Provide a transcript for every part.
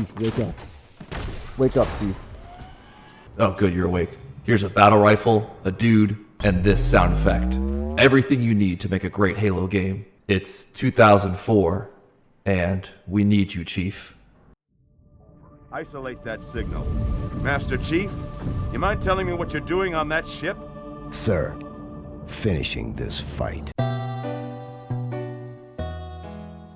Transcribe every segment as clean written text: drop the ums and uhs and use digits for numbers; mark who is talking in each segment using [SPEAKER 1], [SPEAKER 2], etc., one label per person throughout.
[SPEAKER 1] Chief, wake up. Wake up, Chief.
[SPEAKER 2] Oh, good, you're awake. Here's a battle rifle, a dude, and this sound effect. Everything you need to make a great Halo game. It's 2004, and we need you, Chief.
[SPEAKER 3] Isolate that signal. Master Chief, you mind telling me what you're doing on that ship?
[SPEAKER 4] Sir, finishing this fight.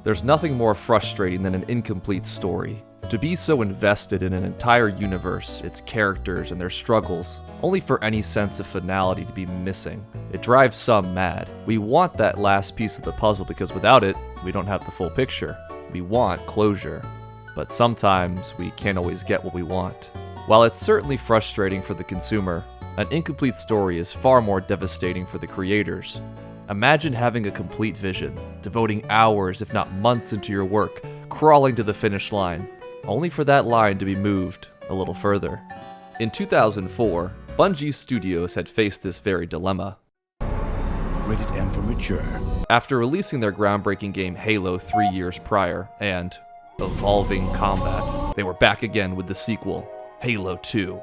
[SPEAKER 2] There's nothing more frustrating than an incomplete story. To be so invested in an entire universe, its characters, and their struggles, only for any sense of finality to be missing. It drives some mad. We want that last piece of the puzzle because without it, we don't have the full picture. We want closure. But sometimes we can't always get what we want. While it's certainly frustrating for the consumer, an incomplete story is far more devastating for the creators. Imagine having a complete vision, devoting hours if not months into your work, crawling to the finish line, only for that line to be moved a little further. In 2004, Bungie Studios had faced this very dilemma.
[SPEAKER 4] Rated M for mature.
[SPEAKER 2] After releasing their groundbreaking game Halo 3 years prior and evolving combat, they were back again with the sequel, Halo 2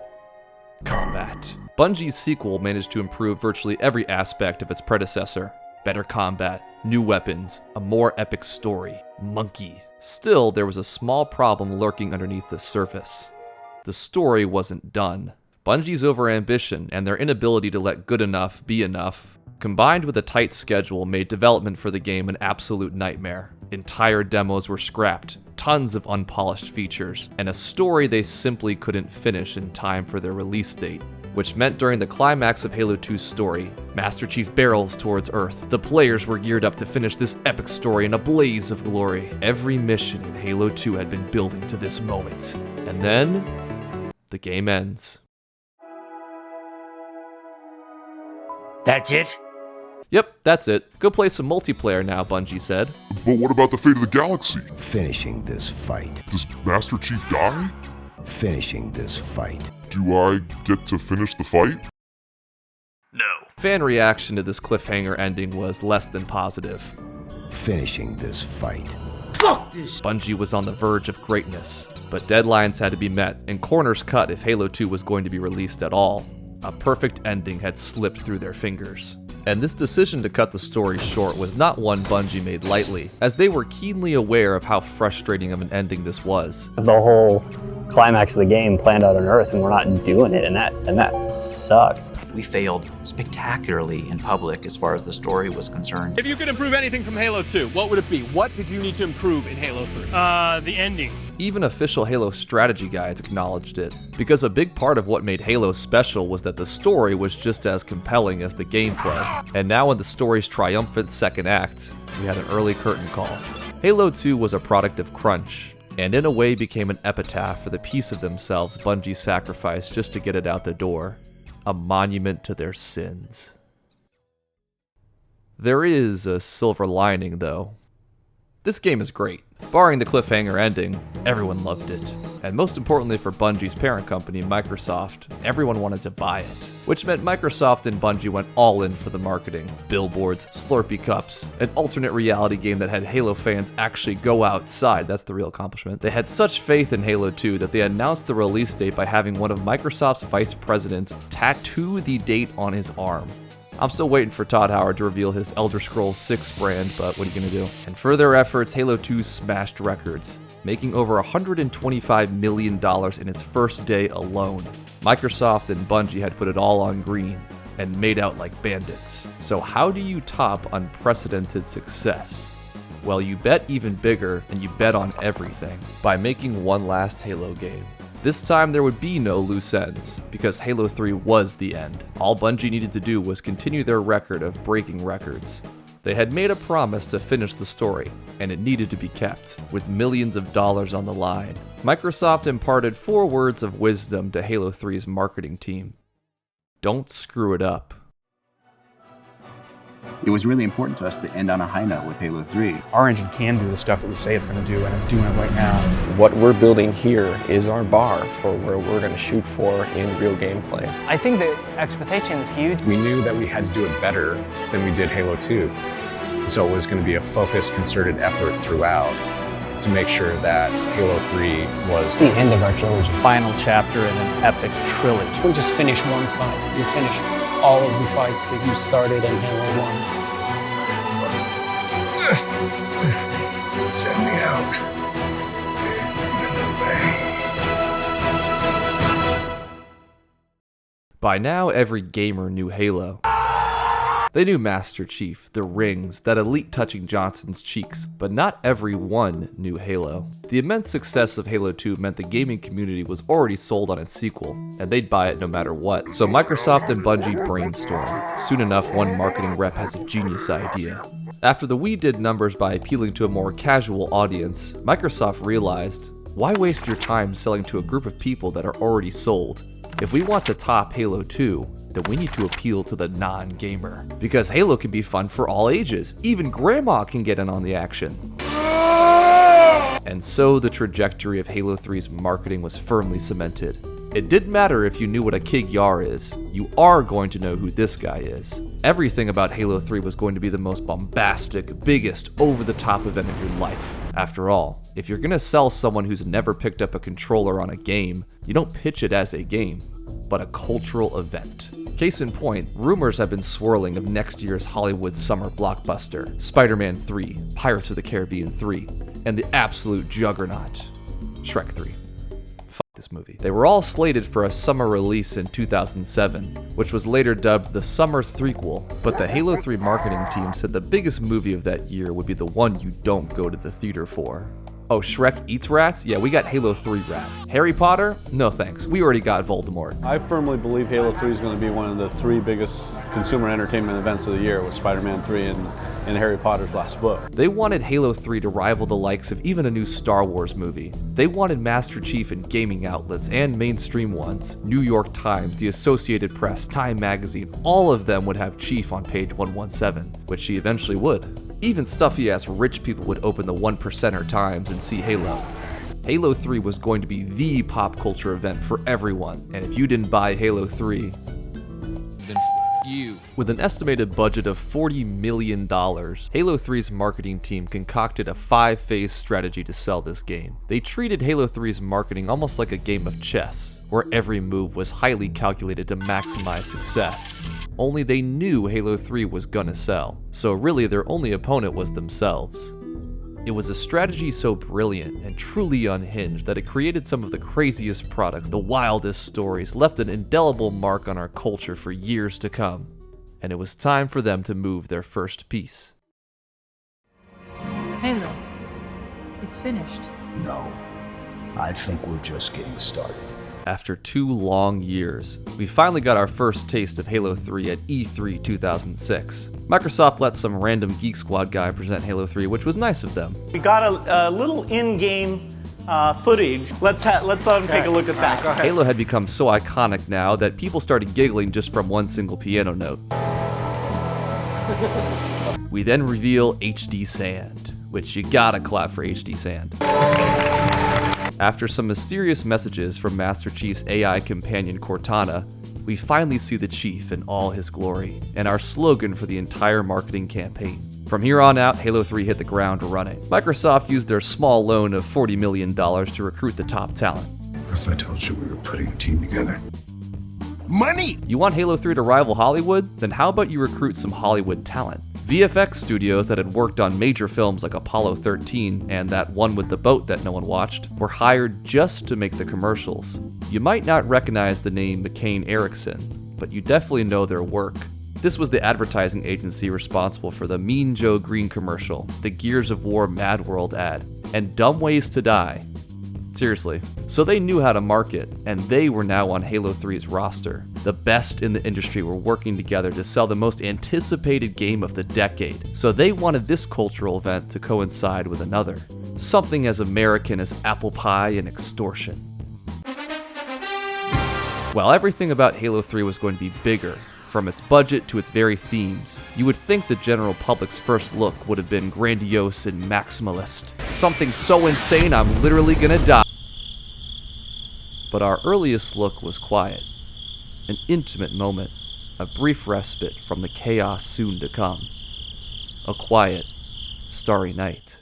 [SPEAKER 2] Combat. Bungie's sequel managed to improve virtually every aspect of its predecessor. Better combat, new weapons, a more epic story, monkey. Still, there was a small problem lurking underneath the surface. The story wasn't done. Bungie's overambition and their inability to let good enough be enough, combined with a tight schedule, made development for the game an absolute nightmare. Entire demos were scrapped, tons of unpolished features, and a story they simply couldn't finish in time for their release date. Which meant during the climax of Halo 2's story, Master Chief barrels towards Earth. The players were geared up to finish this epic story in a blaze of glory. Every mission in Halo 2 had been building to this moment. And then, the game ends.
[SPEAKER 5] That's it?
[SPEAKER 2] Yep, that's it. Go play some multiplayer now, Bungie said.
[SPEAKER 6] But what about the fate of the galaxy?
[SPEAKER 4] Finishing this fight.
[SPEAKER 6] Does Master Chief die?
[SPEAKER 4] Finishing this fight.
[SPEAKER 6] Do I get to finish the fight?
[SPEAKER 5] No.
[SPEAKER 2] Fan reaction to this cliffhanger ending was less than positive.
[SPEAKER 4] Finishing this fight.
[SPEAKER 5] Fuck this!
[SPEAKER 2] Bungie was on the verge of greatness, but deadlines had to be met and corners cut if Halo 2 was going to be released at all. A perfect ending had slipped through their fingers. And this decision to cut the story short was not one Bungie made lightly, as they were keenly aware of how frustrating of an ending this was.
[SPEAKER 7] The whole climax of the game planned out on Earth, and we're not doing it, and that sucks.
[SPEAKER 8] We failed spectacularly in public as far as the story was concerned.
[SPEAKER 9] If you could improve anything from Halo 2, what would it be? What did you need to improve in Halo 3?
[SPEAKER 10] The ending.
[SPEAKER 2] Even official Halo strategy guides acknowledged it, because a big part of what made Halo special was that the story was just as compelling as the gameplay. And now in the story's triumphant second act, we had an early curtain call. Halo 2 was a product of crunch, and in a way became an epitaph for the piece of themselves Bungie sacrificed just to get it out the door. A monument to their sins. There is a silver lining, though. This game is great. Barring the cliffhanger ending, everyone loved it. And most importantly for Bungie's parent company, Microsoft, everyone wanted to buy it. Which meant Microsoft and Bungie went all in for the marketing. Billboards, Slurpee cups, an alternate reality game that had Halo fans actually go outside. That's the real accomplishment. They had such faith in Halo 2 that they announced the release date by having one of Microsoft's vice presidents tattoo the date on his arm. I'm still waiting for Todd Howard to reveal his Elder Scrolls 6 brand, but what are you gonna do? And for their efforts, Halo 2 smashed records, making over $125 million in its first day alone. Microsoft and Bungie had put it all on green and made out like bandits. So how do you top unprecedented success? Well, you bet even bigger, and you bet on everything, by making one last Halo game. This time there would be no loose ends, because Halo 3 was the end. All Bungie needed to do was continue their record of breaking records. They had made a promise to finish the story, and it needed to be kept, with millions of dollars on the line. Microsoft imparted 4 words of wisdom to Halo 3's marketing team. Don't screw it up.
[SPEAKER 11] It was really important to us to end on a high note with Halo 3.
[SPEAKER 10] Our engine can do the stuff that we say it's going to do, and it's doing it right now.
[SPEAKER 12] What we're building here is our bar for where we're going to shoot for in real gameplay.
[SPEAKER 13] I think the expectation is huge.
[SPEAKER 14] We knew that we had to do it better than we did Halo 2. So it was going to be a focused, concerted effort throughout to make sure that Halo 3 was
[SPEAKER 13] The end of our trilogy.
[SPEAKER 10] Final chapter in an epic trilogy.
[SPEAKER 13] You don't just finish one fight. You finish all of the fights that you started in Halo 1.
[SPEAKER 4] Send me out with a bang.
[SPEAKER 2] By now, every gamer knew Halo. They knew Master Chief, the rings, that elite touching Johnson's cheeks, but not everyone knew Halo. The immense success of Halo 2 meant the gaming community was already sold on its sequel, and they'd buy it no matter what. So Microsoft and Bungie brainstormed. Soon enough, one marketing rep has a genius idea. After the Wii did numbers by appealing to a more casual audience, Microsoft realized, why waste your time selling to a group of people that are already sold? If we want to top Halo 2, then we need to appeal to the non-gamer. Because Halo can be fun for all ages. Even grandma can get in on the action. And so the trajectory of Halo 3's marketing was firmly cemented. It didn't matter if you knew what a Kig Yar is, you are going to know who this guy is. Everything about Halo 3 was going to be the most bombastic, biggest, over-the-top event of your life. After all, if you're gonna sell someone who's never picked up a controller on a game, you don't pitch it as a game, but a cultural event. Case in point, rumors have been swirling of next year's Hollywood summer blockbuster, Spider-Man 3, Pirates of the Caribbean 3, and the absolute juggernaut, Shrek 3. This movie. They were all slated for a summer release in 2007, which was later dubbed the Summer Threequel, but the Halo 3 marketing team said the biggest movie of that year would be the one you don't go to the theater for. Oh, Shrek eats rats? Yeah, we got Halo 3 rat. Harry Potter? No thanks, we already got Voldemort.
[SPEAKER 15] I firmly believe Halo 3 is going to be one of the 3 biggest consumer entertainment events of the year, with Spider-Man 3 and Harry Potter's last book.
[SPEAKER 2] They wanted Halo 3 to rival the likes of even a new Star Wars movie. They wanted Master Chief in gaming outlets and mainstream ones. New York Times, the Associated Press, Time Magazine, all of them would have Chief on page 117, which she eventually would. Even stuffy-ass rich people would open the 1%er Times and see Halo. Halo 3 was going to be the pop culture event for everyone, and if you didn't buy Halo 3, then you. With an estimated budget of $40 million, Halo 3's marketing team concocted a 5-phase strategy to sell this game. They treated Halo 3's marketing almost like a game of chess, where every move was highly calculated to maximize success. Only they knew Halo 3 was gonna sell, so really their only opponent was themselves. It was a strategy so brilliant and truly unhinged that it created some of the craziest products, the wildest stories, left an indelible mark on our culture for years to come. And it was time for them to move their first piece.
[SPEAKER 16] Halo, it's finished.
[SPEAKER 4] No, I think we're just getting started.
[SPEAKER 2] After 2 long years, we finally got our first taste of Halo 3 at E3 2006. Microsoft let some random Geek Squad guy present Halo 3, which was nice of them.
[SPEAKER 17] We got a little in-game footage. Let's let them take a look at that.
[SPEAKER 2] Halo had become so iconic now that people started giggling just from one single piano note. We then reveal HD Sand, which you gotta clap for HD Sand. After some mysterious messages from Master Chief's AI companion Cortana, we finally see the Chief in all his glory, and our slogan for the entire marketing campaign. From here on out, Halo 3 hit the ground running. Microsoft used their small loan of $40 million to recruit the top talent.
[SPEAKER 4] What if I told you we were putting a team together? Money!
[SPEAKER 2] You want Halo 3 to rival Hollywood? Then how about you recruit some Hollywood talent? VFX studios that had worked on major films like Apollo 13 and that one with the boat that no one watched were hired just to make the commercials. You might not recognize the name McCain Erickson, but you definitely know their work. This was the advertising agency responsible for the Mean Joe Green commercial, the Gears of War Mad World ad, and Dumb Ways to Die. Seriously. So they knew how to market, and they were now on Halo 3's roster. The best in the industry were working together to sell the most anticipated game of the decade, so they wanted this cultural event to coincide with another. Something as American as apple pie and extortion. While everything about Halo 3 was going to be bigger, from its budget to its very themes, you would think the general public's first look would have been grandiose and maximalist. Something so insane I'm literally gonna die. But our earliest look was quiet. An intimate moment, a brief respite from the chaos soon to come. A quiet, starry night.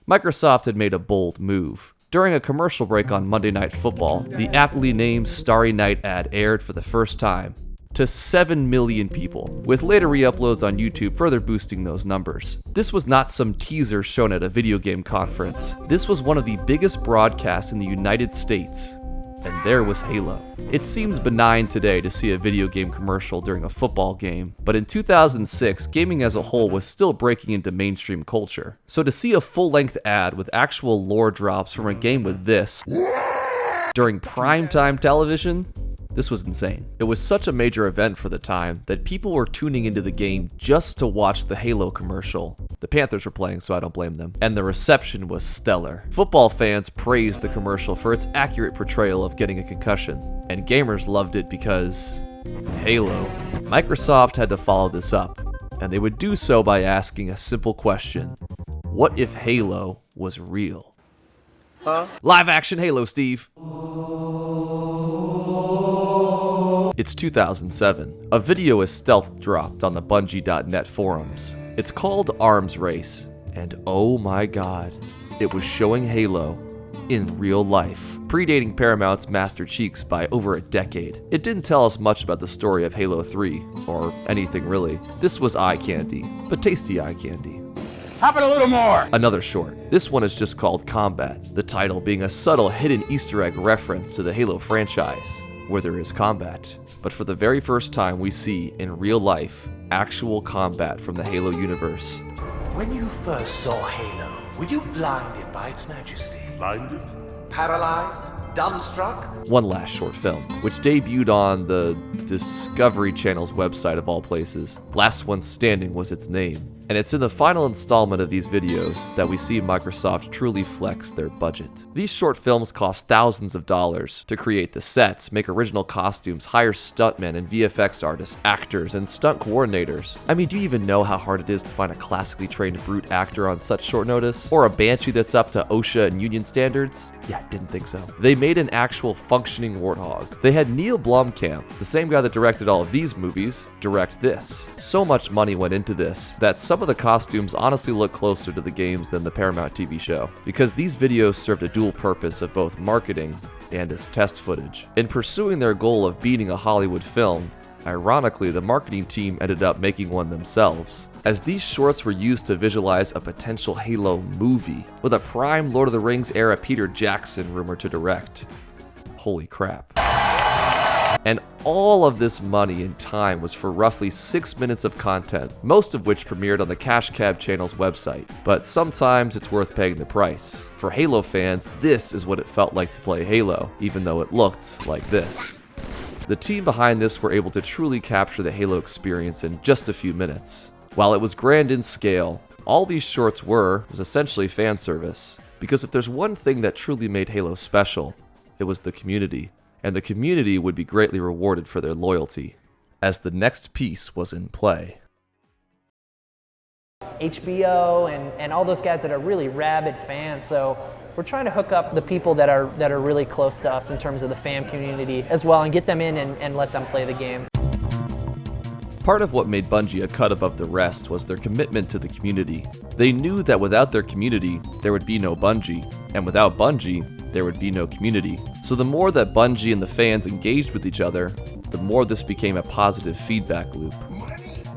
[SPEAKER 2] Microsoft had made a bold move. During a commercial break on Monday Night Football, the aptly named Starry Night ad aired for the first time to 7 million people, with later re-uploads on YouTube further boosting those numbers. This was not some teaser shown at a video game conference. This was one of the biggest broadcasts in the United States. And there was Halo. It seems benign today to see a video game commercial during a football game, but in 2006, gaming as a whole was still breaking into mainstream culture. So to see a full-length ad with actual lore drops from a game with this during primetime television, this was insane. It was such a major event for the time that people were tuning into the game just to watch the Halo commercial. The Panthers were playing, so I don't blame them. And the reception was stellar. Football fans praised the commercial for its accurate portrayal of getting a concussion. And gamers loved it because Halo. Microsoft had to follow this up, and they would do so by asking a simple question. What if Halo was real? Huh? Live action Halo, Steve. It's 2007. A video is stealth dropped on the Bungie.net forums. It's called Arms Race, and oh my god, it was showing Halo in real life, predating Paramount's Master Chief's by over a decade. It didn't tell us much about the story of Halo 3, or anything really. This was eye candy, but tasty eye candy.
[SPEAKER 5] Hop it a little more!
[SPEAKER 2] Another short. This one is just called Combat, the title being a subtle hidden Easter egg reference to the Halo franchise, where there is combat. But for the very first time we see, in real life, actual combat from the Halo universe.
[SPEAKER 5] When you first saw Halo, were you blinded by its majesty?
[SPEAKER 3] Blinded?
[SPEAKER 5] Paralyzed? Dumbstruck?
[SPEAKER 2] One last short film, which debuted on the Discovery Channel's website of all places. Last One Standing was its name. And it's in the final installment of these videos that we see Microsoft truly flex their budget. These short films cost thousands of dollars to create the sets, make original costumes, hire stuntmen and VFX artists, actors, and stunt coordinators. I mean, do you even know how hard it is to find a classically trained brute actor on such short notice? Or a Banshee that's up to OSHA and union standards? Yeah, didn't think so. They made an actual functioning warthog. They had Neil Blomkamp, the same guy that directed all of these movies, direct this. So much money went into this that some of the costumes honestly look closer to the games than the Paramount TV show, because these videos served a dual purpose of both marketing and as test footage. In pursuing their goal of beating a Hollywood film, ironically, the marketing team ended up making one themselves, as these shorts were used to visualize a potential Halo movie, with a prime Lord of the Rings era Peter Jackson rumored to direct. Holy crap. And all of this money and time was for roughly 6 minutes of content, most of which premiered on the Cash Cab channel's website. But sometimes it's worth paying the price. For Halo fans, this is what it felt like to play Halo, even though it looked like this. The team behind this were able to truly capture the Halo experience in just a few minutes. While it was grand in scale, all these shorts was essentially fan service. Because if there's one thing that truly made Halo special, it was the community. And the community would be greatly rewarded for their loyalty, as the next piece was in play.
[SPEAKER 18] HBO and all those guys that are really rabid fans, so we're trying to hook up the people that are really close to us in terms of the fan community as well, and get them in and let them play the game.
[SPEAKER 2] Part of what made Bungie a cut above the rest was their commitment to the community. They knew that without their community, there would be no Bungie, and without Bungie, there would be no community. So the more that Bungie and the fans engaged with each other, the more this became a positive feedback loop.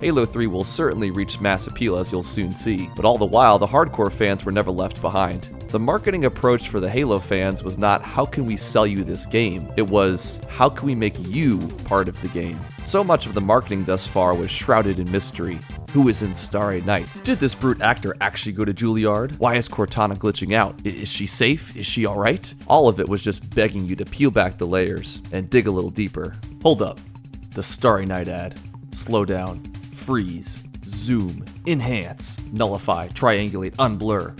[SPEAKER 2] Halo 3 will certainly reach mass appeal, as you'll soon see, but all the while, the hardcore fans were never left behind. The marketing approach for the Halo fans was not, how can we sell you this game? It was, how can we make you part of the game? So much of the marketing thus far was shrouded in mystery. Who is in Starry Night? Did this brute actor actually go to Juilliard? Why is Cortana glitching out? Is she safe? Is she alright? All of it was just begging you to peel back the layers and dig a little deeper. Hold up. The Starry Night ad. Slow down. Freeze. Zoom. Enhance. Nullify. Triangulate. Unblur.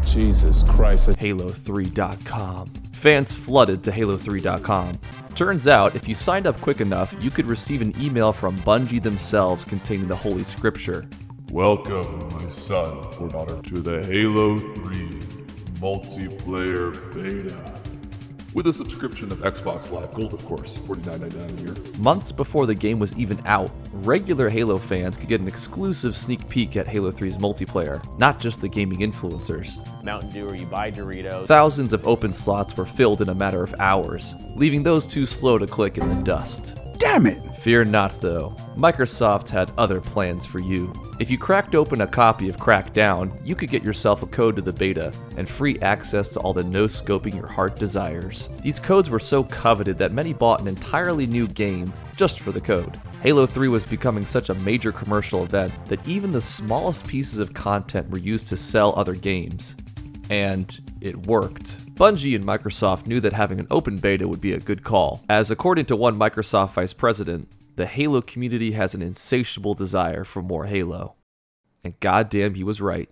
[SPEAKER 10] Jesus Christ.
[SPEAKER 2] Halo3.com. Fans flooded to Halo3.com. Turns out, if you signed up quick enough, you could receive an email from Bungie themselves containing the Holy Scripture.
[SPEAKER 6] Welcome, my son or daughter, to the Halo 3 multiplayer beta. With a subscription of Xbox Live Gold, of course, $49.99 a year.
[SPEAKER 2] Months before the game was even out, regular Halo fans could get an exclusive sneak peek at Halo 3's multiplayer, not just the gaming influencers.
[SPEAKER 14] Mountain Dew or you buy Doritos.
[SPEAKER 2] Thousands of open slots were filled in a matter of hours, leaving those too slow to click in the dust.
[SPEAKER 4] Damn it!
[SPEAKER 2] Fear not though, Microsoft had other plans for you. If you cracked open a copy of Crackdown, you could get yourself a code to the beta, and free access to all the no-scoping your heart desires. These codes were so coveted that many bought an entirely new game just for the code. Halo 3 was becoming such a major commercial event that even the smallest pieces of content were used to sell other games. And it worked. Bungie and Microsoft knew that having an open beta would be a good call, as according to one Microsoft vice president, the Halo community has an insatiable desire for more Halo. And goddamn, he was right.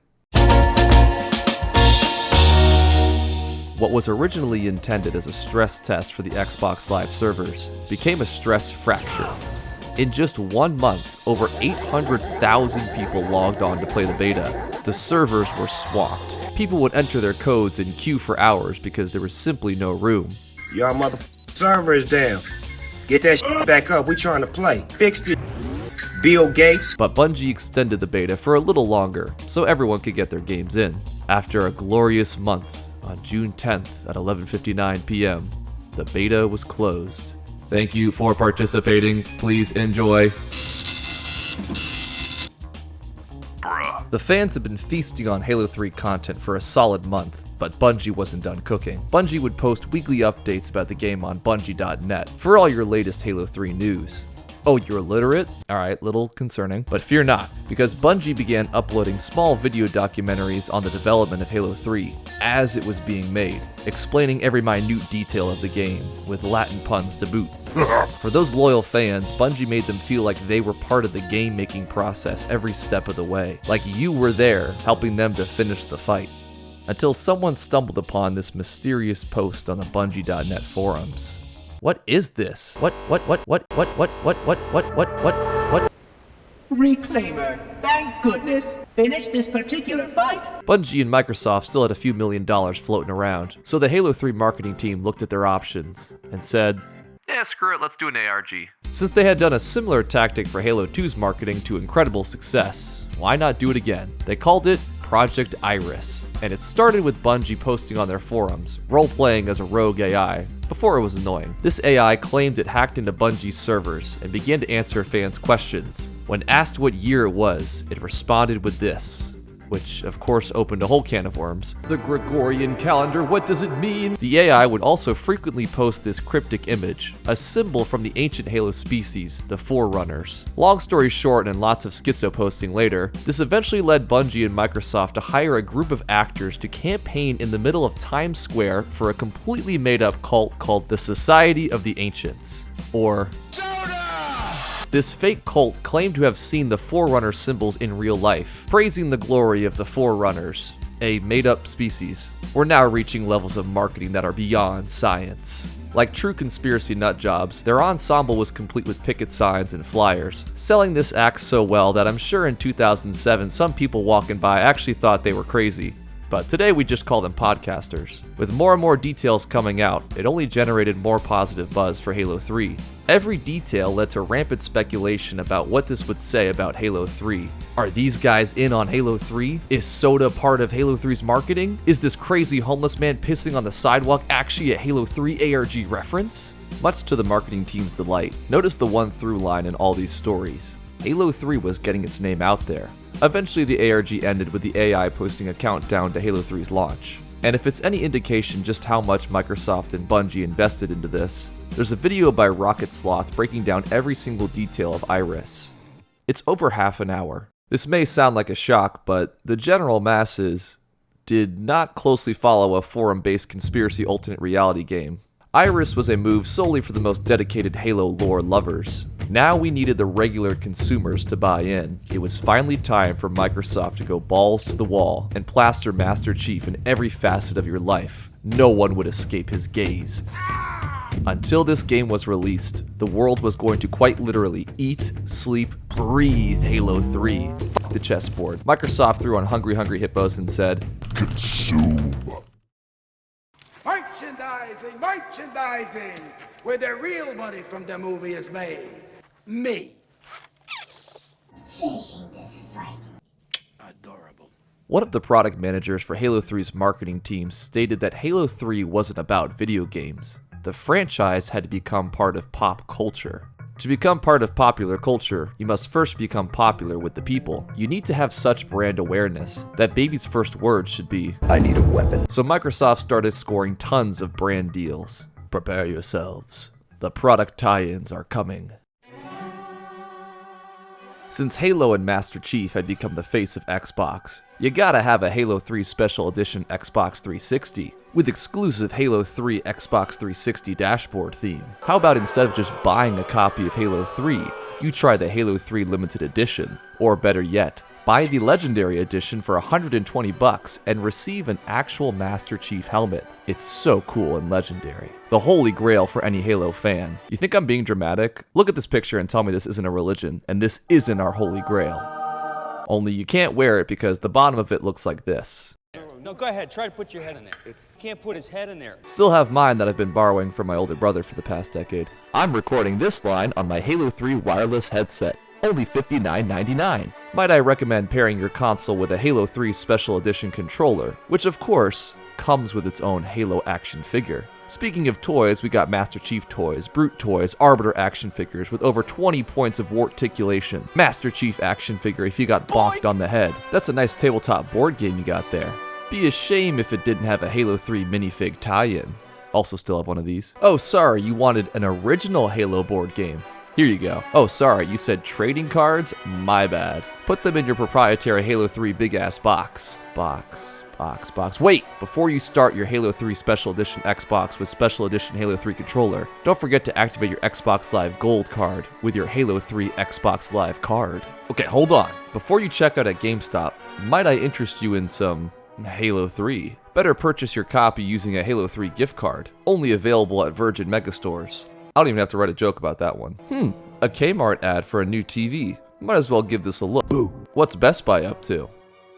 [SPEAKER 2] What was originally intended as a stress test for the Xbox Live servers became a stress fracture. In just 1 month, over 800,000 people logged on to play the beta. The servers were swamped. People would enter their codes and queue for hours because there was simply no room.
[SPEAKER 19] Y'all server is down. Get that shit back up, we trying to play. Fix it, Bill Gates.
[SPEAKER 2] But Bungie extended the beta for a little longer, so everyone could get their games in. After a glorious month, on June 10th at 11:59 p.m., the beta was closed. Thank you for participating. Please enjoy. The fans had been feasting on Halo 3 content for a solid month, but Bungie wasn't done cooking. Bungie would post weekly updates about the game on Bungie.net for all your latest Halo 3 news. Oh, you're illiterate? Alright, little concerning. But fear not, because Bungie began uploading small video documentaries on the development of Halo 3 as it was being made, explaining every minute detail of the game, with Latin puns to boot. For those loyal fans, Bungie made them feel like they were part of the game-making process every step of the way, like you were there helping them to finish the fight. Until someone stumbled upon this mysterious post on the Bungie.net forums. What is this? What?
[SPEAKER 20] Reclaimer, thank goodness. Finish this particular fight.
[SPEAKER 2] Bungie and Microsoft still had a few $1 million floating around, so the Halo 3 marketing team looked at their options and said, screw it, let's do an ARG. Since they had done a similar tactic for Halo 2's marketing to incredible success, why not do it again? They called it Project Iris, and it started with Bungie posting on their forums, role-playing as a rogue AI, before it was annoying. This AI claimed it hacked into Bungie's servers and began to answer fans' questions. When asked what year it was, it responded with this, which of course opened a whole can of worms. The Gregorian calendar, what does it mean? The AI would also frequently post this cryptic image, a symbol from the ancient Halo species, the Forerunners. Long story short, and lots of schizo posting later, this eventually led Bungie and Microsoft to hire a group of actors to campaign in the middle of Times Square for a completely made-up cult called the Society of the Ancients, or this fake cult claimed to have seen the Forerunner symbols in real life, praising the glory of the Forerunners, a made-up species. We're now reaching levels of marketing that are beyond science. Like true conspiracy nutjobs, their ensemble was complete with picket signs and flyers, selling this act so well that I'm sure in 2007 some people walking by actually thought they were crazy. But today we just call them podcasters. With more and more details coming out, it only generated more positive buzz for Halo 3. Every detail led to rampant speculation about what this would say about Halo 3. Are these guys in on Halo 3? Is soda part of Halo 3's marketing? Is this crazy homeless man pissing on the sidewalk actually a Halo 3 ARG reference? Much to the marketing team's delight, notice the one through line in all these stories. Halo 3 was getting its name out there. Eventually the ARG ended with the AI posting a countdown to Halo 3's launch. And if it's any indication just how much Microsoft and Bungie invested into this, there's a video by Rocket Sloth breaking down every single detail of Iris. It's over half an hour. This may sound like a shock, but the general masses did not closely follow a forum-based conspiracy alternate reality game. Iris was a move solely for the most dedicated Halo lore lovers. Now we needed the regular consumers to buy in. It was finally time for Microsoft to go balls to the wall and plaster Master Chief in every facet of your life. No one would escape his gaze. Until this game was released, the world was going to quite literally eat, sleep, breathe Halo 3. Fuck the chessboard. Microsoft threw on Hungry Hungry Hippos and said,
[SPEAKER 4] Consume.
[SPEAKER 19] Merchandising, where the real money from the movie is made. Me.
[SPEAKER 20] Finishing this fight.
[SPEAKER 19] Adorable.
[SPEAKER 2] One of the product managers for Halo 3's marketing team stated that Halo 3 wasn't about video games. The franchise had to become part of pop culture. To become part of popular culture, you must first become popular with the people. You need to have such brand awareness that baby's first words should be, "I need a weapon." So Microsoft started scoring tons of brand deals. Prepare yourselves. The product tie-ins are coming. Since Halo and Master Chief had become the face of Xbox, you gotta have a Halo 3 Special Edition Xbox 360 with exclusive Halo 3 Xbox 360 dashboard theme. How about instead of just buying a copy of Halo 3, you try the Halo 3 Limited Edition, or better yet, buy the Legendary Edition for $120 and receive an actual Master Chief helmet. It's so cool and legendary. The holy grail for any Halo fan. You think I'm being dramatic? Look at this picture and tell me this isn't a religion, and this isn't our holy grail. Only you can't wear it because the bottom of it looks like this.
[SPEAKER 14] No, go ahead. Try to put your head in there. He can't put his head in there.
[SPEAKER 2] Still have mine that I've been borrowing from my older brother for the past decade. I'm recording this line on my Halo 3 wireless headset. Only $59.99. Might I recommend pairing your console with a Halo 3 Special Edition controller, which of course comes with its own Halo action figure. Speaking of toys, we got Master Chief toys, Brute toys, Arbiter action figures with over 20 points of warticulation. Master Chief action figure if you got bonked on the head. That's a nice tabletop board game you got there. Be a shame if it didn't have a Halo 3 minifig tie-in. Also still have one of these. Oh sorry, you wanted an original Halo board game. Here you go. Oh sorry, you said trading cards? My bad. Put them in your proprietary Halo 3 big ass box. Box. Wait! Before you start your Halo 3 Special Edition Xbox with Special Edition Halo 3 controller, don't forget to activate your Xbox Live Gold card with your Halo 3 Xbox Live card. Okay, hold on. Before you check out at GameStop, might I interest you in some Halo 3? Better purchase your copy using a Halo 3 gift card, only available at Virgin Megastores. I don't even have to write a joke about that one. A Kmart ad for a new TV. Might as well give this a look. Boo. What's Best Buy up to?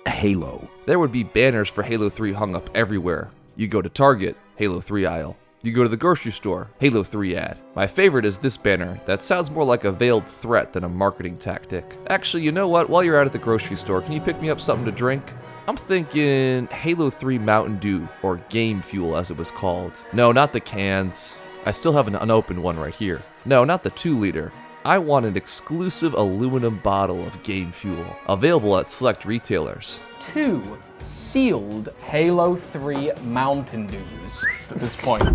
[SPEAKER 2] Halo. There would be banners for Halo 3 hung up everywhere. You go to Target, Halo 3 aisle. You go to the grocery store, Halo 3 ad. My favorite is this banner that sounds more like a veiled threat than a marketing tactic. Actually, you know what? While you're out at the grocery store, can you pick me up something to drink? I'm thinking Halo 3 Mountain Dew, or Game Fuel as it was called. No, not the cans. I still have an unopened one right here. No, not the 2-liter. I want an exclusive aluminum bottle of Game Fuel, available at select retailers.
[SPEAKER 13] 2 sealed Halo 3 Mountain Dews at this point.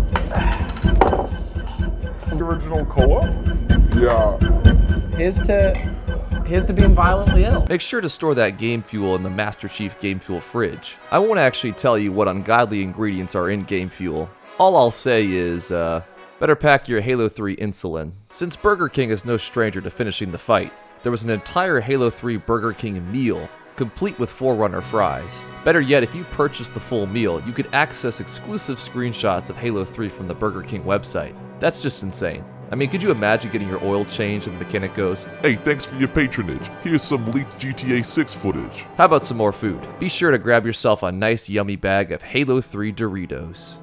[SPEAKER 6] The original cola? Yeah.
[SPEAKER 13] Here's to being violently ill.
[SPEAKER 2] Make sure to store that Game Fuel in the Master Chief Game Fuel fridge. I won't actually tell you what ungodly ingredients are in Game Fuel. All I'll say is, better pack your Halo 3 insulin. Since Burger King is no stranger to finishing the fight, there was an entire Halo 3 Burger King meal, complete with Forerunner fries. Better yet, if you purchased the full meal, you could access exclusive screenshots of Halo 3 from the Burger King website. That's just insane. I mean, could you imagine getting your oil changed and the mechanic goes,
[SPEAKER 6] "Hey, thanks for your patronage. Here's some leaked GTA 6 footage."
[SPEAKER 2] How about some more food? Be sure to grab yourself a nice yummy bag of Halo 3 Doritos.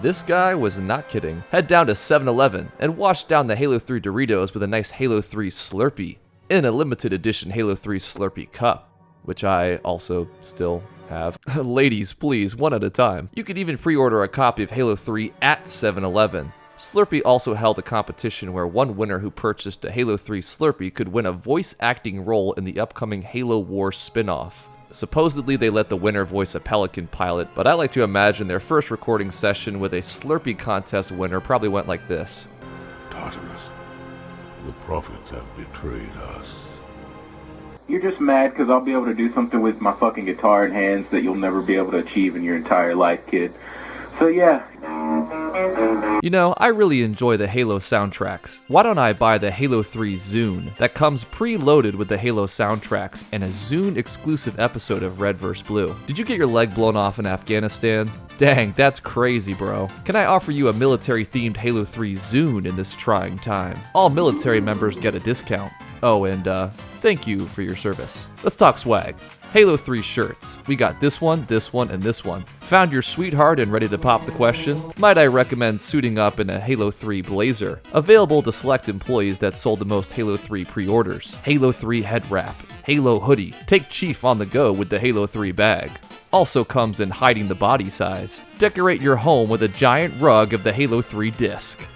[SPEAKER 2] This guy was not kidding. Head down to 7-Eleven and wash down the Halo 3 Doritos with a nice Halo 3 Slurpee in a limited edition Halo 3 Slurpee cup, which I also still have. Ladies, please, one at a time. You could even pre-order a copy of Halo 3 at 7-Eleven. Slurpee also held a competition where one winner who purchased a Halo 3 Slurpee could win a voice acting role in the upcoming Halo Wars spin-off. Supposedly they let the winner voice a Pelican pilot, but I like to imagine their first recording session with a Slurpee contest winner probably went like this.
[SPEAKER 6] Tartarus, the prophets have betrayed us.
[SPEAKER 21] You're just mad because I'll be able to do something with my fucking guitar in hands that you'll never be able to achieve in your entire life, kid. So yeah.
[SPEAKER 2] You know, I really enjoy the Halo soundtracks. Why don't I buy the Halo 3 Zune that comes pre-loaded with the Halo soundtracks and a Zune exclusive episode of Red vs. Blue? Did you get your leg blown off in Afghanistan? Dang, that's crazy, bro. Can I offer you a military-themed Halo 3 Zune in this trying time? All military members get a discount. Oh, and thank you for your service. Let's talk swag. Halo 3 shirts. We got this one, and this one. Found your sweetheart and ready to pop the question? Might I recommend suiting up in a Halo 3 blazer? Available to select employees that sold the most Halo 3 pre-orders. Halo 3 head wrap. Halo hoodie. Take Chief on the go with the Halo 3 bag. Also comes in hiding the body size. Decorate your home with a giant rug of the Halo 3 disc.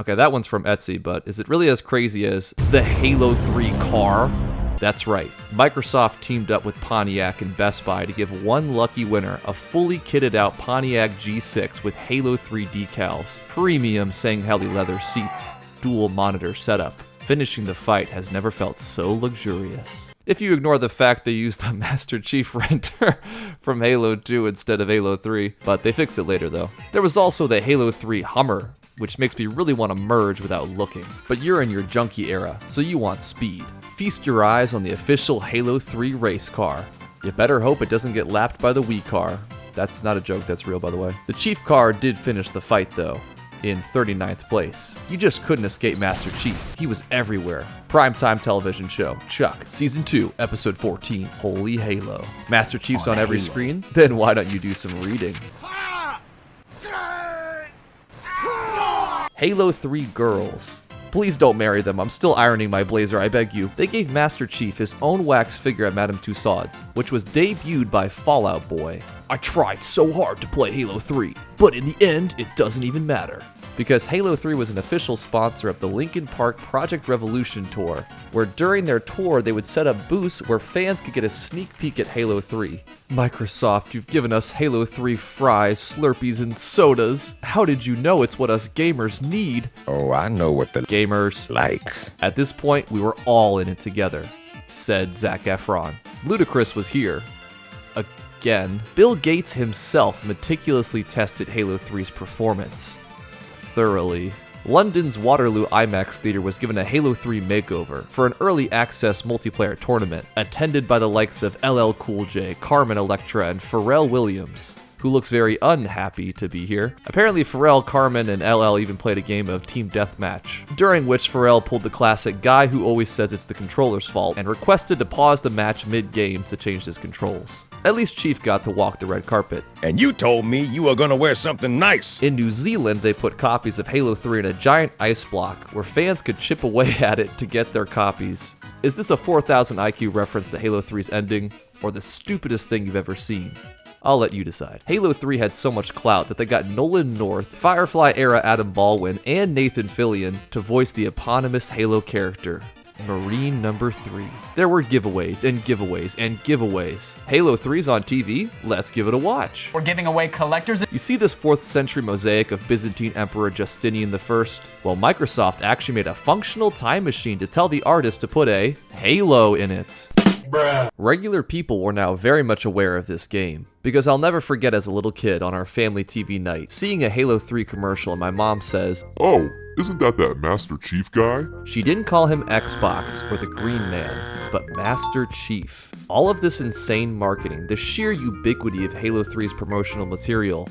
[SPEAKER 2] Okay, that one's from Etsy, but is it really as crazy as the Halo 3 car? That's right, Microsoft teamed up with Pontiac and Best Buy to give one lucky winner a fully kitted out Pontiac G6 with Halo 3 decals, premium Sangheli leather seats, dual monitor setup. Finishing the fight has never felt so luxurious. If you ignore the fact they used the Master Chief render from Halo 2 instead of Halo 3, but they fixed it later though. There was also the Halo 3 Hummer, which makes me really want to merge without looking. But you're in your junkie era, so you want speed. Feast your eyes on the official Halo 3 race car. You better hope it doesn't get lapped by the Wii car. That's not a joke, that's real by the way. The Chief car did finish the fight though, in 39th place. You just couldn't escape Master Chief. He was everywhere. Primetime television show, Chuck, Season 2, Episode 14, Holy Halo. Master Chief's on every screen? Then why don't you do some reading? Halo 3 girls. Please don't marry them, I'm still ironing my blazer, I beg you. They gave Master Chief his own wax figure at Madame Tussauds, which was debuted by Fallout Boy. I tried so hard to play Halo 3, but in the end, it doesn't even matter. Because Halo 3 was an official sponsor of the Linkin Park Project Revolution tour, where during their tour they would set up booths where fans could get a sneak peek at Halo 3. Microsoft, you've given us Halo 3 fries, Slurpees, and sodas. How did you know it's what us gamers need?
[SPEAKER 1] Oh, I know what the
[SPEAKER 2] gamers
[SPEAKER 1] like.
[SPEAKER 2] At this point, we were all in it together, said Zac Efron. Ludacris was here. Again. Bill Gates himself meticulously tested Halo 3's performance. Thoroughly. London's Waterloo IMAX Theater was given a Halo 3 makeover for an early access multiplayer tournament, attended by the likes of LL Cool J, Carmen Electra, and Pharrell Williams, who looks very unhappy to be here. Apparently Pharrell, Carmen, and LL even played a game of Team Deathmatch, during which Pharrell pulled the classic guy who always says it's the controller's fault and requested to pause the match mid-game to change his controls. At least Chief got to walk the red carpet.
[SPEAKER 1] And you told me you were gonna wear something nice.
[SPEAKER 2] In New Zealand, they put copies of Halo 3 in a giant ice block where fans could chip away at it to get their copies. Is this a 4000 IQ reference to Halo 3's ending, or the stupidest thing you've ever seen? I'll let you decide. Halo 3 had so much clout that they got Nolan North, Firefly-era Adam Baldwin, and Nathan Fillion to voice the eponymous Halo character, Marine Number 3. There were giveaways and giveaways and giveaways. Halo 3's on TV? Let's give it a watch.
[SPEAKER 22] We're giving away collectors.
[SPEAKER 2] You see this 4th century mosaic of Byzantine Emperor Justinian I? Well, Microsoft actually made a functional time machine to tell the artist to put a Halo in it. Bruh. Regular people were now very much aware of this game, because I'll never forget as a little kid on our family TV night, seeing a Halo 3 commercial and my mom says,
[SPEAKER 6] "Oh, isn't that Master Chief guy?"
[SPEAKER 2] She didn't call him Xbox or the Green Man, but Master Chief. All of this insane marketing, the sheer ubiquity of Halo 3's promotional material,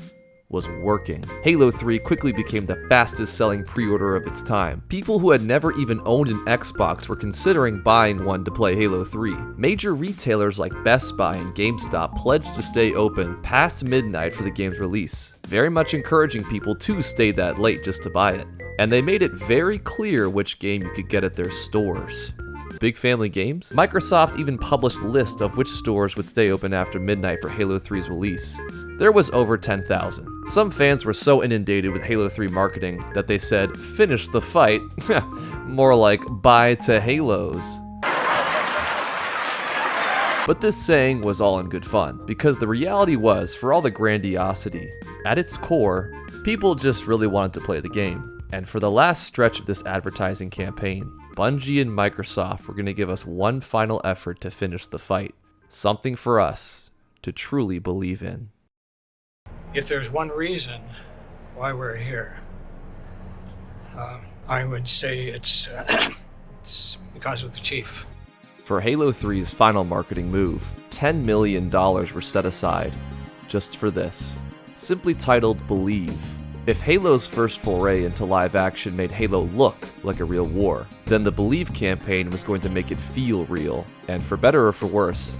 [SPEAKER 2] was working. Halo 3 quickly became the fastest selling pre-order of its time. People who had never even owned an Xbox were considering buying one to play Halo 3. Major retailers like Best Buy and GameStop pledged to stay open past midnight for the game's release, very much encouraging people to stay that late just to buy it. And they made it very clear which game you could get at their stores. Big Family Games? Microsoft even published a list of which stores would stay open after midnight for Halo 3's release. There was over 10,000. Some fans were so inundated with Halo 3 marketing that they said, finish the fight, more like bye to Halos. But this saying was all in good fun, because the reality was, for all the grandiosity, at its core, people just really wanted to play the game. And for the last stretch of this advertising campaign, Bungie and Microsoft were going to give us one final effort to finish the fight. Something for us to truly believe in.
[SPEAKER 23] If there's one reason why we're here, I would say it's because of the Chief.
[SPEAKER 2] For Halo 3's final marketing move, $10 million were set aside just for this, simply titled Believe. If Halo's first foray into live action made Halo look like a real war, then the Believe campaign was going to make it feel real. And for better or for worse,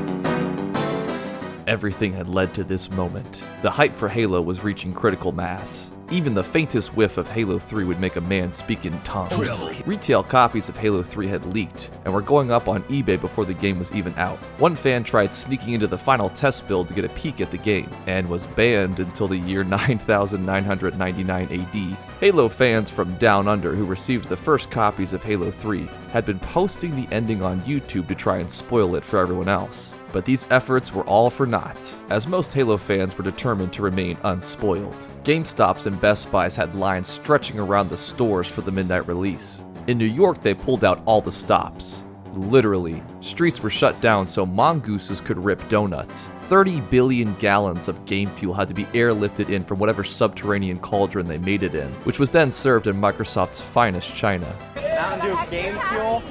[SPEAKER 2] everything had led to this moment. The hype for Halo was reaching critical mass. Even the faintest whiff of Halo 3 would make a man speak in tongues. Retail copies of Halo 3 had leaked, and were going up on eBay before the game was even out. One fan tried sneaking into the final test build to get a peek at the game, and was banned until the year 9999 AD. Halo fans from Down Under who received the first copies of Halo 3 had been posting the ending on YouTube to try and spoil it for everyone else. But these efforts were all for naught, as most Halo fans were determined to remain unspoiled. GameStops and Best Buys had lines stretching around the stores for the midnight release. In New York, they pulled out all the stops. Literally, streets were shut down so mongooses could rip donuts. 30 billion gallons of game fuel had to be airlifted in from whatever subterranean cauldron they made it in, which was then served in Microsoft's finest china.
[SPEAKER 7] Mountain Dew game fuel?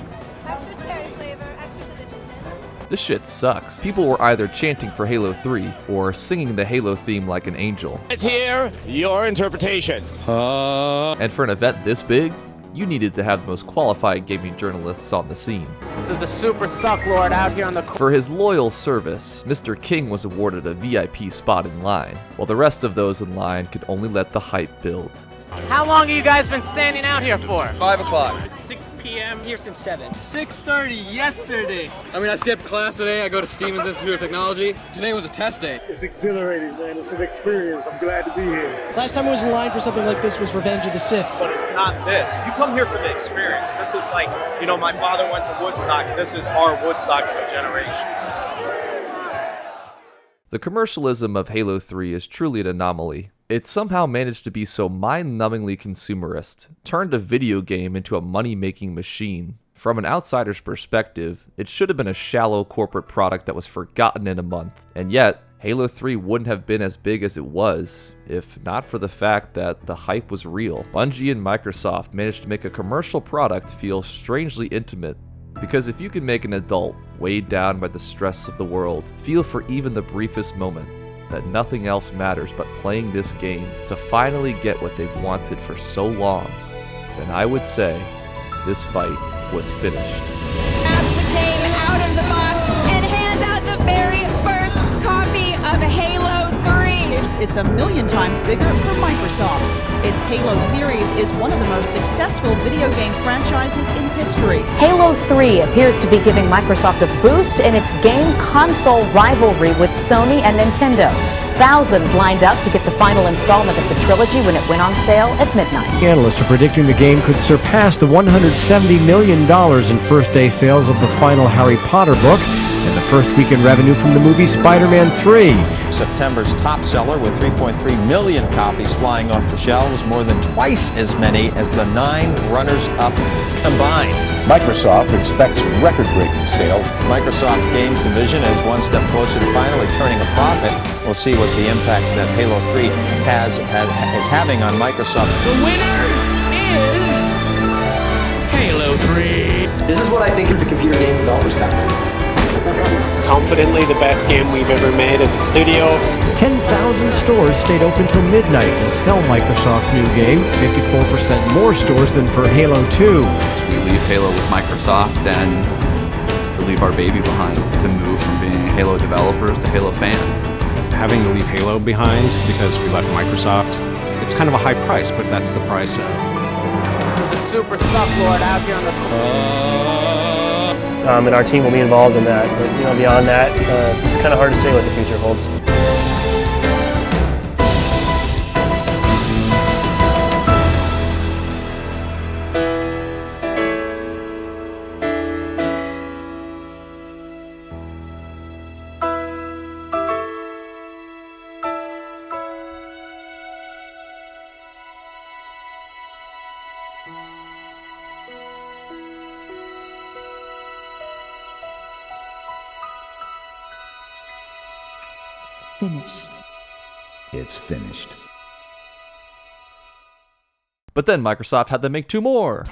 [SPEAKER 9] Extra cherry flavor, extra deliciousness.
[SPEAKER 2] This shit sucks. People were either chanting for Halo 3 or singing the Halo theme like an angel.
[SPEAKER 12] Let's hear your interpretation.
[SPEAKER 2] And for an event this big, you needed to have the most qualified gaming journalists on the scene.
[SPEAKER 12] This is the Super Sucklord out here on the...
[SPEAKER 2] For his loyal service, Mr. King was awarded a VIP spot in line, while the rest of those in line could only let the hype build.
[SPEAKER 12] How long have you guys been standing out here for?
[SPEAKER 24] 5 o'clock.
[SPEAKER 12] 6 p.m.
[SPEAKER 9] Here since 7.
[SPEAKER 12] 6:30 yesterday.
[SPEAKER 24] I mean, I skipped class today. I go to Stevens Institute of Technology. Today was a test day.
[SPEAKER 16] It's exhilarating, man. It's an experience. I'm glad to be here.
[SPEAKER 17] Last time I was in line for something like this was Revenge of the Sith.
[SPEAKER 25] But it's not this. You come here for the experience. This is like, you know, my father went to Woodstock. This is our Woodstock for a generation.
[SPEAKER 2] The commercialism of Halo 3 is truly an anomaly. It somehow managed to be so mind-numbingly consumerist, turned a video game into a money-making machine. From an outsider's perspective, it should have been a shallow corporate product that was forgotten in a month. And yet, Halo 3 wouldn't have been as big as it was, if not for the fact that the hype was real. Bungie and Microsoft managed to make a commercial product feel strangely intimate. Because if you can make an adult, weighed down by the stress of the world, feel for even the briefest moment that nothing else matters but playing this game to finally get what they've wanted for so long, then I would say this fight was finished.
[SPEAKER 9] Grabs the game out of the box and hands out the very first copy of Halo 3.
[SPEAKER 26] It's 1,000,000 times bigger for Microsoft. Its Halo series is one of the most successful video game franchises in history.
[SPEAKER 27] Halo 3 appears to be giving Microsoft a boost in its game console rivalry with Sony and Nintendo. Thousands lined up to get the final installment of the trilogy when it went on sale at midnight.
[SPEAKER 28] Analysts are predicting the game could surpass the $170 million in first-day sales of the final Harry Potter book and the first weekend revenue from the movie Spider-Man 3.
[SPEAKER 29] September's top seller with 3.3 million copies flying off the shelves, more than twice as many as the 9 runners-up combined.
[SPEAKER 30] Microsoft expects record-breaking sales.
[SPEAKER 29] Microsoft Games Division is one step closer to finally turning a profit. We'll see what the impact that Halo 3 is having on Microsoft.
[SPEAKER 12] The winner is Halo 3.
[SPEAKER 31] This is what I think of the computer game developers conference.
[SPEAKER 17] Confidently the best game we've ever made as a studio.
[SPEAKER 28] 10,000 stores stayed open till midnight to sell Microsoft's new game, 54% more stores than for Halo 2.
[SPEAKER 22] We leave Halo with Microsoft and to leave our baby behind, to move from being Halo developers to Halo fans.
[SPEAKER 32] Having to leave Halo behind because we left Microsoft, it's kind of a high price, but that's the price of.
[SPEAKER 12] This is the Super Sucklord out here on the...
[SPEAKER 17] And our team will be involved in that. But beyond that, it's kind of hard to say what the future holds.
[SPEAKER 33] Finished.
[SPEAKER 34] It's finished.
[SPEAKER 2] But then Microsoft had to make 2 more.